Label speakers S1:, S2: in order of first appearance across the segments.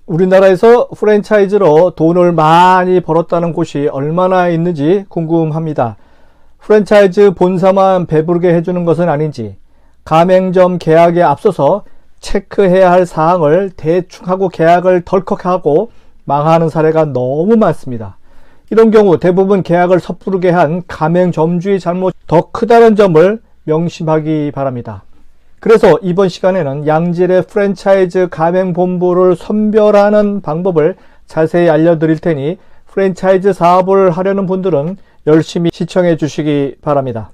S1: 우리나라에서 프랜차이즈로 돈을 많이 벌었다는 곳이 얼마나 있는지 궁금합니다. 프랜차이즈 본사만 배부르게 해주는 것은 아닌지, 가맹점 계약에 앞서서 체크해야 할 사항을 대충 하고 계약을 덜컥하고 망하는 사례가 너무 많습니다. 이런 경우 대부분 계약을 섣부르게 한 가맹점주의 잘못 더 크다는 점을 명심하기 바랍니다. 그래서 이번 시간에는 양질의 프랜차이즈 가맹본부를 선별하는 방법을 자세히 알려드릴 테니 프랜차이즈 사업을 하려는 분들은 열심히 시청해 주시기 바랍니다.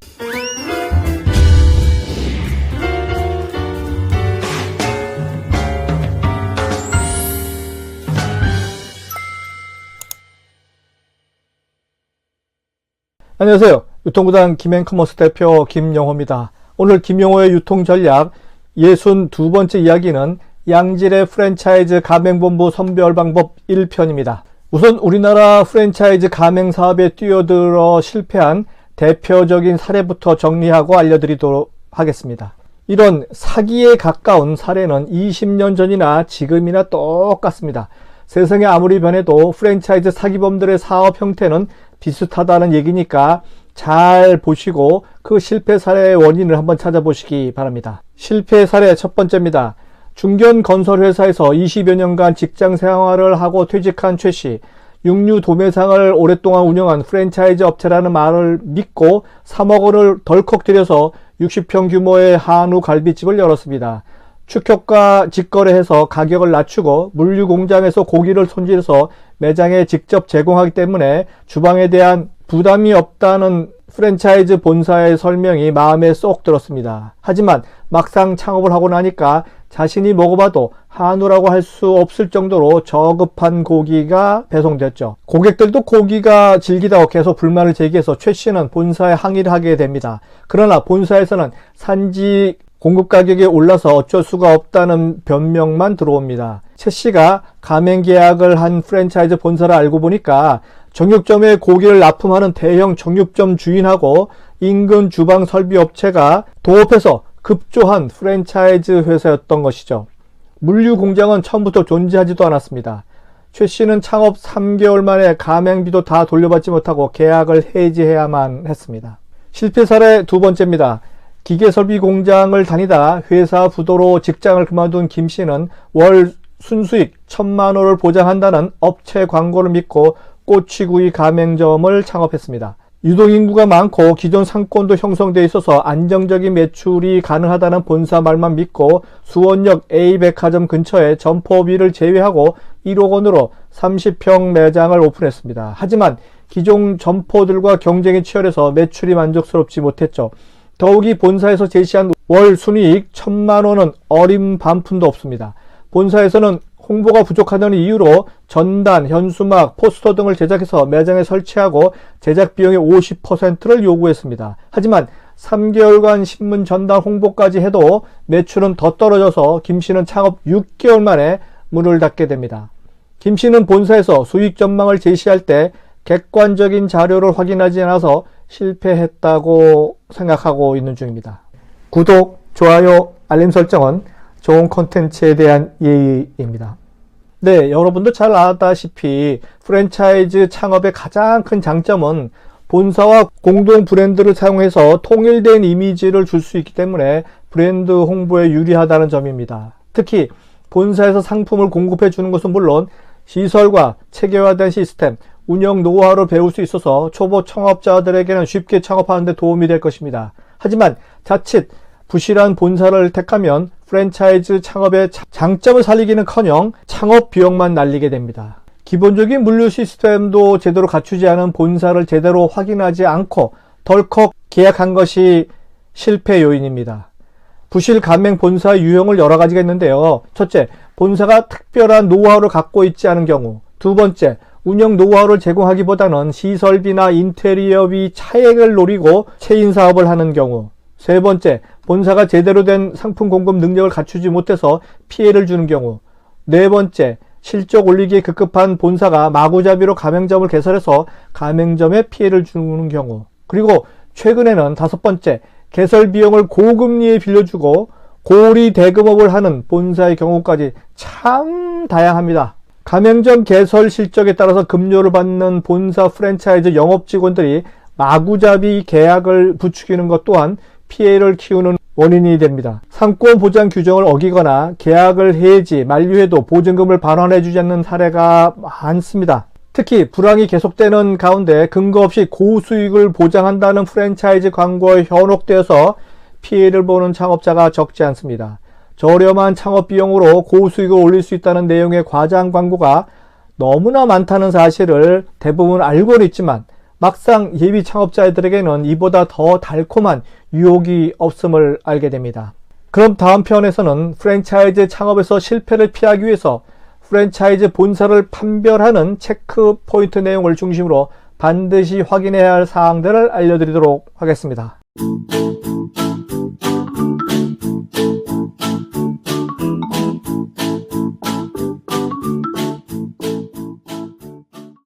S1: 안녕하세요. 유통구단 김앤커머스 대표 김영호입니다. 오늘 김영호의 유통전략 62번째 이야기는 양질의 프랜차이즈 가맹본부 선별 방법 1편입니다. 우선 우리나라 프랜차이즈 가맹사업에 뛰어들어 실패한 대표적인 사례부터 정리하고 알려드리도록 하겠습니다. 이런 사기에 가까운 사례는 20년 전이나 지금이나 똑같습니다. 세상이 아무리 변해도 프랜차이즈 사기범들의 사업 형태는 비슷하다는 얘기니까 잘 보시고 그 실패 사례의 원인을 한번 찾아보시기 바랍니다. 실패 사례 첫 번째입니다. 중견 건설회사에서 20여 년간 직장 생활을 하고 퇴직한 최 씨, 육류 도매상을 오랫동안 운영한 프랜차이즈 업체라는 말을 믿고 3억 원을 덜컥 들여서 60평 규모의 한우 갈비집을 열었습니다. 축협과 직거래해서 가격을 낮추고 물류 공장에서 고기를 손질해서 매장에 직접 제공하기 때문에 주방에 대한 부담이 없다는 프랜차이즈 본사의 설명이 마음에 쏙 들었습니다. 하지만 막상 창업을 하고 나니까 자신이 먹어봐도 한우라고 할 수 없을 정도로 저급한 고기가 배송됐죠. 고객들도 고기가 질기다고 계속 불만을 제기해서 최 씨는 본사에 항의를 하게 됩니다. 그러나 본사에서는 산지 공급 가격이 올라서 어쩔 수가 없다는 변명만 들어옵니다. 최 씨가 가맹 계약을 한 프랜차이즈 본사를 알고 보니까 정육점에 고기를 납품하는 대형 정육점 주인하고 인근 주방 설비 업체가 도업해서 급조한 프랜차이즈 회사였던 것이죠. 물류 공장은 처음부터 존재하지도 않았습니다. 최 씨는 창업 3개월 만에 가맹비도 다 돌려받지 못하고 계약을 해지해야만 했습니다. 실패 사례 두 번째입니다. 기계설비 공장을 다니다 회사 부도로 직장을 그만둔 김 씨는 월 순수익 1,000만 원을 보장한다는 업체 광고를 믿고 꼬치구이 가맹점을 창업했습니다. 유동인구가 많고 기존 상권도 형성되어 있어서 안정적인 매출이 가능하다는 본사 말만 믿고 수원역 A백화점 근처에 점포비를 제외하고 1억 원으로 30평 매장을 오픈했습니다. 하지만 기존 점포들과 경쟁이 치열해서 매출이 만족스럽지 못했죠. 더욱이 본사에서 제시한 월 순이익 1,000만 원은 어림 반푼도 없습니다. 본사에서는 홍보가 부족하다는 이유로 전단, 현수막, 포스터 등을 제작해서 매장에 설치하고 제작 비용의 50%를 요구했습니다. 하지만 3개월간 신문 전단 홍보까지 해도 매출은 더 떨어져서 김 씨는 창업 6개월 만에 문을 닫게 됩니다. 김 씨는 본사에서 수익 전망을 제시할 때 객관적인 자료를 확인하지 않아서 실패했다고 생각하고 있는 중입니다. 구독, 좋아요, 알림 설정은 좋은 콘텐츠에 대한 예의입니다. 네, 여러분도 잘 아다시피 프랜차이즈 창업의 가장 큰 장점은 본사와 공동 브랜드를 사용해서 통일된 이미지를 줄 수 있기 때문에 브랜드 홍보에 유리하다는 점입니다. 특히 본사에서 상품을 공급해 주는 것은 물론 시설과 체계화된 시스템, 운영 노하우를 배울 수 있어서 초보 창업자들에게는 쉽게 창업하는 데 도움이 될 것입니다. 하지만 자칫 부실한 본사를 택하면 프랜차이즈 창업의 장점을 살리기는커녕 창업 비용만 날리게 됩니다. 기본적인 물류 시스템도 제대로 갖추지 않은 본사를 제대로 확인하지 않고 덜컥 계약한 것이 실패 요인입니다. 부실 가맹 본사 유형을 여러 가지가 있는데요. 첫째, 본사가 특별한 노하우를 갖고 있지 않은 경우. 두 번째, 운영 노하우를 제공하기보다는 시설비나 인테리어비 차액을 노리고 체인 사업을 하는 경우. 세 번째, 본사가 제대로 된 상품 공급 능력을 갖추지 못해서 피해를 주는 경우. 네 번째, 실적 올리기에 급급한 본사가 마구잡이로 가맹점을 개설해서 가맹점에 피해를 주는 경우. 그리고 최근에는 다섯 번째, 개설 비용을 고금리에 빌려주고 고리 대금업을 하는 본사의 경우까지 참 다양합니다. 가맹점 개설 실적에 따라서 급료를 받는 본사 프랜차이즈 영업직원들이 마구잡이 계약을 부추기는 것 또한 피해를 키우는 원인이 됩니다. 상권 보장 규정을 어기거나 계약을 해지, 만료해도 보증금을 반환해주지 않는 사례가 많습니다. 특히 불황이 계속되는 가운데 근거 없이 고수익을 보장한다는 프랜차이즈 광고에 현혹되어서 피해를 보는 창업자가 적지 않습니다. 저렴한 창업 비용으로 고수익을 올릴 수 있다는 내용의 과장 광고가 너무나 많다는 사실을 대부분 알고는 있지만 막상 예비 창업자들에게는 이보다 더 달콤한 유혹이 없음을 알게 됩니다. 그럼 다음 편에서는 프랜차이즈 창업에서 실패를 피하기 위해서 프랜차이즈 본사를 판별하는 체크 포인트 내용을 중심으로 반드시 확인해야 할 사항들을 알려드리도록 하겠습니다.